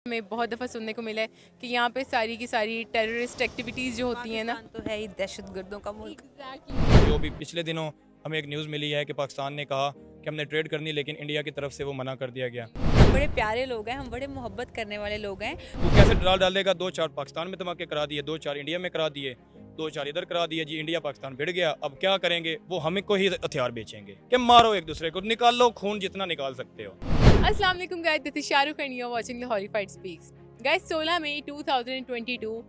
में बहुत दफ़ा सुनने को मिला है कि यहाँ पे सारी की सारी टेररिस्ट एक्टिविटीज़ जो होती हैं ना, तो है ही दहशतगर्दों का मुल्क। जो भी पिछले दिनों हमें एक न्यूज़ मिली है कि पाकिस्तान ने कहा कि हमने ट्रेड करनी, लेकिन इंडिया की तरफ से वो मना कर दिया गया। हम बड़े प्यारे लोग हैं, हम बड़े मोहब्बत करने वाले लोग हैं। वो कैसे डालेगा, 2-4 पाकिस्तान में धमाके करा दिए, 2-4 इंडिया में करा दिए, 2-4 इधर करा दिए जी। इंडिया पाकिस्तान भिड़ गया, अब क्या करेंगे? वो हमें को ही हथियार बेचेंगे कि मारो एक दूसरे को, निकाल लो खून जितना निकाल सकते हो। अस्सलाम वालेकुम guys, this is Shahrukh and you are watching the horrified speaks. Guys 16 मई 2022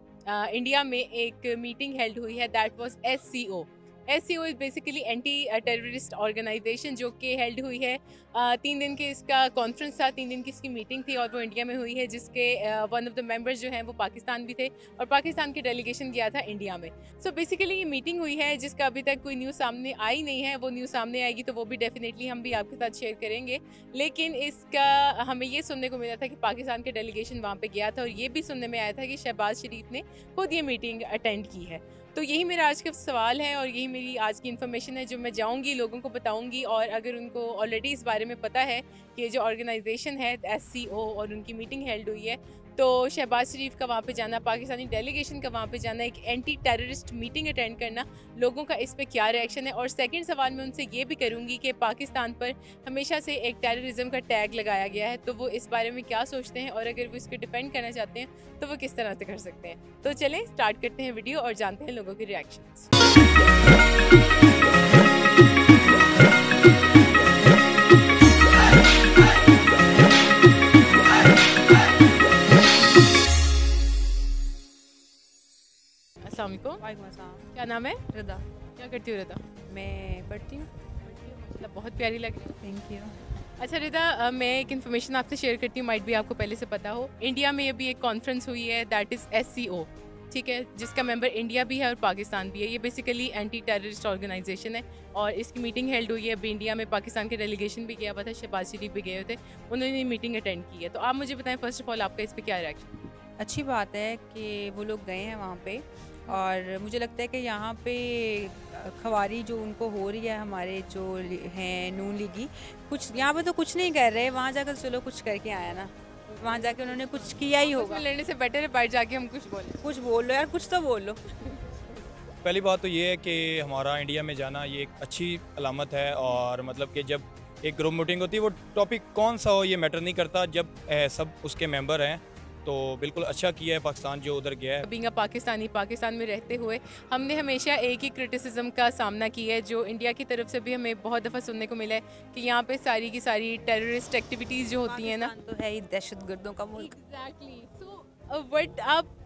इंडिया में एक मीटिंग हेल्ड हुई है, that was SCO। SCO is basically anti terrorist organisation, जो कि हेल्ड हुई है 3 दिन के इसका कॉन्फ्रेंस था, 3 दिन की इसकी मीटिंग थी और वो इंडिया में हुई है, जिसके वन ऑफ द मेंबर्स जो हैं वो पाकिस्तान भी थे और पाकिस्तान की डेलीगेशन गया था इंडिया में। सो बेसिकली ये मीटिंग हुई है जिसका अभी तक कोई न्यूज़ सामने आई नहीं है। वो न्यूज़ सामने आएगी तो वो भी डेफिनेटली हम भी आपके साथ शेयर करेंगे। लेकिन इसका हमें ये सुनने को मिला था कि पाकिस्तान के डेलीगेशन वहाँ पे गया था और ये भी सुनने में आया था कि शहबाज शरीफ ने खुद ये मीटिंग अटेंड की है। तो यही मेरा आज का सवाल है और यही मेरी आज की इन्फॉर्मेशन है जो मैं जाऊंगी लोगों को बताऊंगी। और अगर उनको ऑलरेडी इस बारे में पता है कि ये जो ऑर्गेनाइजेशन है SCO और उनकी मीटिंग हेल्ड हुई है, तो शहबाज शरीफ का वहाँ पे जाना, पाकिस्तानी डेलीगेशन का वहाँ पे जाना, एक एंटी टेररिस्ट मीटिंग अटेंड करना, लोगों का इस पे क्या रिएक्शन है। और सेकंड सवाल मैं उनसे ये भी करूँगी कि पाकिस्तान पर हमेशा से एक टेररिज्म का टैग लगाया गया है, तो वो इस बारे में क्या सोचते हैं और अगर वो इसको डिफेंड करना चाहते हैं तो वो किस तरह से कर सकते हैं। तो चलें स्टार्ट करते हैं वीडियो और जानते हैं लोगों के रिएक्शंस। अस्सलाम वालेकुम। वालेकुम अस्सलाम। क्या नाम है? रिदा। क्या करती हो रिदा? मैं पढ़ती हूँ। मतलब बहुत प्यारी लग रही है। Thank you. अच्छा रिदा, मैं एक इन्फॉर्मेशन आपसे शेयर करती हूँ, माइट भी आपको पहले से पता हो। इंडिया में अभी एक कॉन्फ्रेंस हुई है, दैट इज़ SCO, ठीक है, जिसका मेंबर इंडिया भी है और पाकिस्तान भी है। ये बेसिकली एंटी टेररिस्ट ऑर्गेनाइजेशन है और इसकी मीटिंग हेल्ड हुई है। अभी इंडिया में पाकिस्तान के डेलीगेशन भी गया हुआ था, शहबाज शरीफ भी गए हुए थे, उन्होंने मीटिंग अटेंड की है। तो आप मुझे बताएं फर्स्ट ऑफ ऑल आपका इस पर क्या रिएक्शन? अच्छी बात है कि वो लोग गए हैं वहाँ पे और मुझे लगता है कि यहाँ पे खवारी जो उनको हो रही है, हमारे जो हैं नून लीगी, कुछ यहाँ पे तो कुछ नहीं कर रहे, वहाँ जाकर चलो कुछ करके आया ना, वहाँ जाके उन्होंने कुछ किया ही होगा। लड़ने से बेटर है बाहर जाके हम कुछ बोलें। कुछ बोल लो यार, कुछ तो बोल लो। पहली बात तो ये है कि हमारा इंडिया में जाना ये एक अच्छी अलामत है, और मतलब कि जब एक ग्रुप मीटिंग होती है, वो टॉपिक कौन सा हो ये मैटर नहीं करता, जब सब उसके मेंबर हैं तो बिल्कुल अच्छा किया है पाकिस्तान जो उधर गया है। बीइंग अ पाकिस्तानी, पाकिस्तान में रहते हुए हमने हमेशा एक ही क्रिटिसिज्म का सामना किया है, जो इंडिया की तरफ से भी हमें बहुत दफ़ा सुनने को मिला है कि यहाँ पे सारी की सारी टेररिस्ट एक्टिविटीज़ जो होती हैं ना, तो है ही दहशतगर्दों का मुल्क। एग्जैक्टली। सो बट आप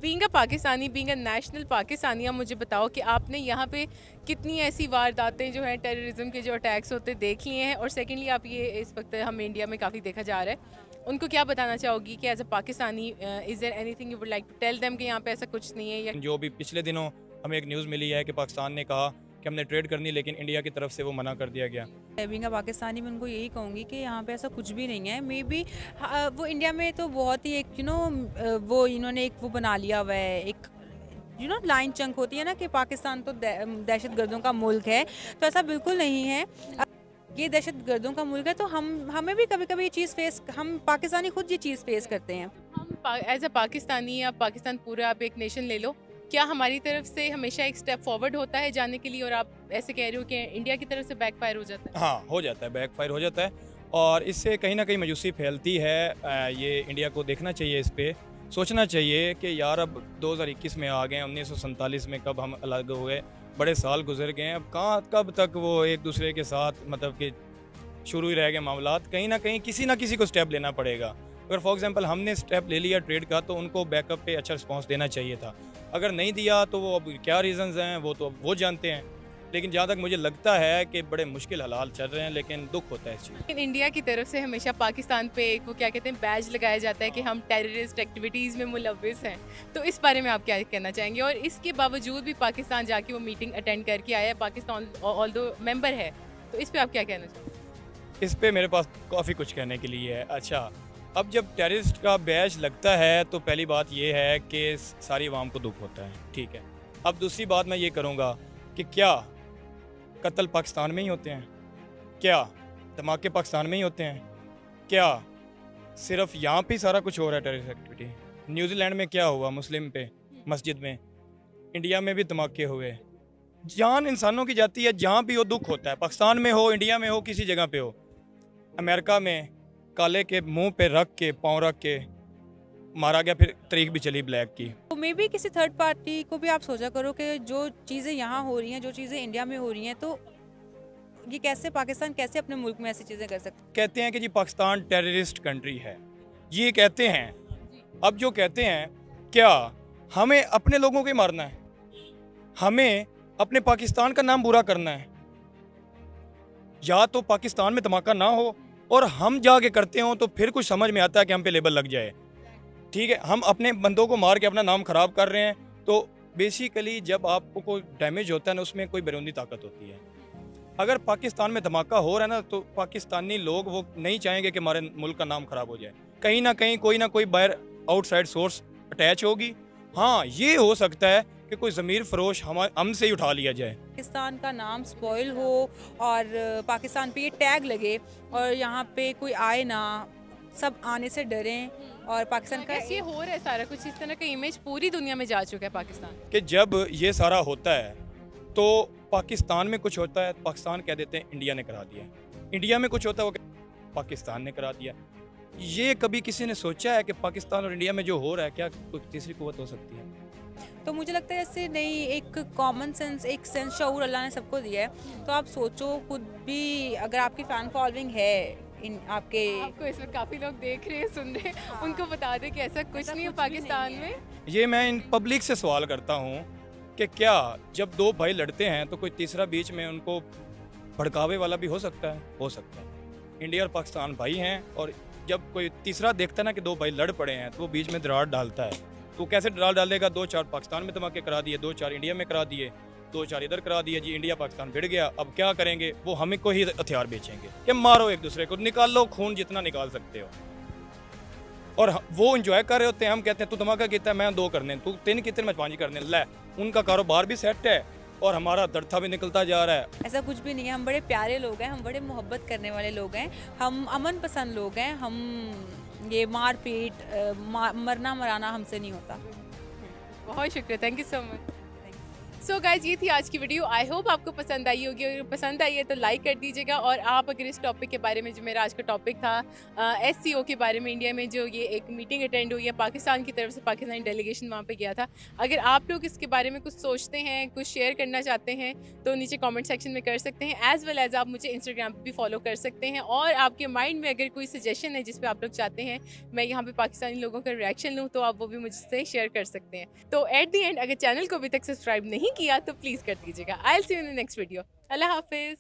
being a Pakistani, being a national Pakistani, आप मुझे बताओ कि आपने यहाँ पे कितनी ऐसी वारदातें जो हैं टेररिज्म के जो अटैक्स होते देख लिए हैं, और सेकेंडली आप ये इस वक्त हमें इंडिया में काफ़ी देखा जा रहा है, उनको क्या बताना चाहोगी कि as a Pakistani is there anything you would like to tell them कि यहाँ पे ऐसा कुछ नहीं है? या जो भी पिछले दिनों हमें एक न्यूज़ मिली है कि पाकिस्तान ने कहा कि हमने ट्रेड करनी, लेकिन इंडिया की तरफ से वो मना कर दिया गया। बीइंग अ पाकिस्तानी मैं उनको यही कहूँगी कि यहाँ पे ऐसा कुछ भी नहीं है। मे बी वो इंडिया में तो बहुत ही एक वो इन्होंने एक वो बना लिया हुआ है, एक लाइन चंक होती है ना कि पाकिस्तान तो दहशतगर्दों का मुल्क है, तो ऐसा बिल्कुल नहीं है। ये दहशतगर्दों का मुल्क है तो हमें भी कभी कभी ये चीज़ हम पाकिस्तानी खुद ये चीज़ फेस करते हैं। हम एज अ पाकिस्तानी या पाकिस्तान पूरा आप एक नेशन ले लो, क्या हमारी तरफ से हमेशा एक स्टेप फॉरवर्ड होता है जाने के लिए, और आप ऐसे कह रहे हो कि इंडिया की तरफ से बैकफायर हो जाता है? हाँ, हो जाता है, बैकफायर हो जाता है, और इससे कहीं ना कहीं मायूसी फैलती है। ये इंडिया को देखना चाहिए, इस पर सोचना चाहिए कि यार अब 2021 में आ गए, 1947 में कब हम अलग हुए, बड़े साल गुजर गए, अब कब तक वो एक दूसरे के साथ मतलब कि शुरू ही रह गए मामलात। कहीं ना कहीं किसी ना किसी को स्टेप लेना पड़ेगा। अगर फॉर एग्जांपल हमने स्टेप ले लिया ट्रेड का, तो उनको बैकअप पे अच्छा रिस्पांस देना चाहिए था। अगर नहीं दिया तो वो अब क्या रीजंस हैं वो तो अब वो जानते हैं, लेकिन जहाँ तक मुझे लगता है कि बड़े मुश्किल हालात चल रहे हैं, लेकिन दुख होता है इस चीज़। लेकिन इंडिया की तरफ से हमेशा पाकिस्तान पे एक वो क्या कहते हैं बैज लगाया जाता है कि हम टेररिस्ट एक्टिविटीज़ में मुलव्विस हैं, तो इस बारे में आप क्या कहना चाहेंगे? और इसके बावजूद भी पाकिस्तान जाके वो मीटिंग अटेंड करके आया है, पाकिस्तान ऑल्दो मेंबर है, तो इस पर आप क्या कहना चाहेंगे? इस पे मेरे पास काफ़ी कुछ कहने के लिए है। अच्छा, अब जब टेररिस्ट का बैच लगता है तो पहली बात ये है कि सारी आवाम को दुख होता है, ठीक है। अब दूसरी बात मैं ये करूँगा कि क्या कत्ल पाकिस्तान में ही होते हैं? क्या धमाके पाकिस्तान में ही होते हैं? क्या सिर्फ यहाँ पे सारा कुछ हो रहा है टेररिस्ट एक्टिविटी। न्यूजीलैंड में क्या हुआ मुस्लिम पे मस्जिद में, इंडिया में भी धमाके हुए। जान इंसानों की जाती है, जहाँ भी हो दुख होता है, पाकिस्तान में हो, इंडिया में हो, किसी जगह पे हो। अमेरिका में काले के मुंह पे रख के पाँव रख के मारा गया, फिर तरीक भी चली ब्लैक की। तो मे बी किसी थर्ड पार्टी को भी आप सोचा करो कि जो चीज़ें यहाँ हो रही हैं, जो चीज़ें इंडिया में हो रही हैं, तो ये कैसे पाकिस्तान कैसे अपने मुल्क में ऐसी चीज़ें कर सकते हैं? कहते हैं कि जी पाकिस्तान टेररिस्ट कंट्री है, ये कहते हैं। अब जो कहते हैं, क्या हमें अपने लोगों को ही मारना है? हमें अपने पाकिस्तान का नाम बुरा करना है? या तो पाकिस्तान में धमाका ना हो और हम जाके करते हो तो फिर कुछ समझ में आता है कि हम पे लेबल लग जाए। ठीक है, हम अपने बंदों को मार के अपना नाम खराब कर रहे हैं। तो बेसिकली जब आपको कोई डैमेज होता है ना, उसमें कोई बैरूनी ताकत होती है। अगर पाकिस्तान में धमाका हो रहा है ना, तो पाकिस्तानी लोग वो नहीं चाहेंगे कि हमारे मुल्क का नाम खराब हो जाए। कहीं ना कहीं कोई ना कोई बाहर आउटसाइड सोर्स अटैच होगी। हाँ, ये हो सकता है कि कोई ज़मीर फरोश हमसे ही उठा लिया जाए, पाकिस्तान का नाम स्पॉइल हो और पाकिस्तान पे ये टैग लगे और यहाँ पे कोई आए ना, सब आने से डरें और पाकिस्तान का ये हो रहा है सारा कुछ, इस तरह का इमेज पूरी दुनिया में जा चुका है पाकिस्तान कि जब ये सारा होता है तो पाकिस्तान में कुछ होता है, पाकिस्तान कह देते हैं इंडिया ने करा दिया। इंडिया में कुछ होता है, वो पाकिस्तान ने करा दिया। ये कभी किसी ने सोचा है कि पाकिस्तान और इंडिया में जो हो रहा है, क्या कोई तीसरी कुव्वत हो सकती है? तो मुझे लगता है ऐसे नहीं, एक कॉमन सेंस, एक सेंस शऊर अल्लाह ने सबको दिया है। तो आप सोचो खुद भी, अगर आपकी फ़ैन फॉलोइंग है इन आपको इसमें काफ़ी लोग देख रहे हैं, सुन रहे हैं, उनको बता दें कि ऐसा कुछ नहीं है पाकिस्तान में। ये मैं इन पब्लिक से सवाल करता हूँ कि क्या जब दो भाई लड़ते हैं तो कोई तीसरा बीच में उनको भड़कावे वाला भी हो सकता है? हो सकता है। इंडिया और पाकिस्तान भाई हैं, और जब कोई तीसरा देखता है ना कि दो भाई लड़ पड़े हैं, तो वो बीच में दरार डालता है। तो कैसे दरार डालेगा? 2-4 पाकिस्तान में धमाके करा दिए, 2-4 इंडिया में करा दिए, 2-4 इधर करा दिए जी, इंडिया पाकिस्तान भिड़ गया। अब क्या करेंगे? वो हमें को ही हथियार बेचेंगे कि मारो एक दूसरे को, निकाल लो खून जितना निकाल सकते हो। और वो इंजॉय कर रहे होते हैं, हम कहते हैं तू धमाका कितना है, मैं 2 करने, तू 3 कितने, मैं 5 करने। ले, उनका कारोबार भी सेट है और हमारा दरथा भी निकलता जा रहा है। ऐसा कुछ भी नहीं है, हम बड़े प्यारे लोग हैं, हम बड़े मोहब्बत करने वाले लोग हैं, हम अमन पसंद लोग हैं। हम ये मार पीट मरना मराना हमसे नहीं होता। बहुत शुक्रिया, thank you so much. So guys, ये थी आज की वीडियो। आई होप आपको पसंद आई होगी। अगर पसंद आई है तो लाइक कर दीजिएगा। और आप अगर इस टॉपिक के बारे में, जो मेरा आज का टॉपिक था SCO के बारे में, इंडिया में जो ये एक मीटिंग अटेंड हुई है पाकिस्तान की तरफ से, पाकिस्तानी डेलीगेशन वहाँ पे गया था, अगर आप लोग इसके बारे में कुछ सोचते हैं, कुछ शेयर करना चाहते हैं, तो नीचे कॉमेंट सेक्शन में कर सकते हैं। एज़ वेल एज़ आप मुझे इंस्टाग्राम पर भी फॉलो कर सकते हैं। और आपके माइंड में अगर कोई सजेशन है जिस पर आप लोग चाहते हैं मैं यहाँ पर पाकिस्तानी लोगों का रिएक्शन लूँ, तो आप वो भी मुझसे शेयर कर सकते हैं। तो एट दी एंड, अगर चैनल को अभी तक सब्सक्राइब नहीं किया तो प्लीज़ कर दीजिएगा। I will see you in the next video. अल्लाह हाफिज़।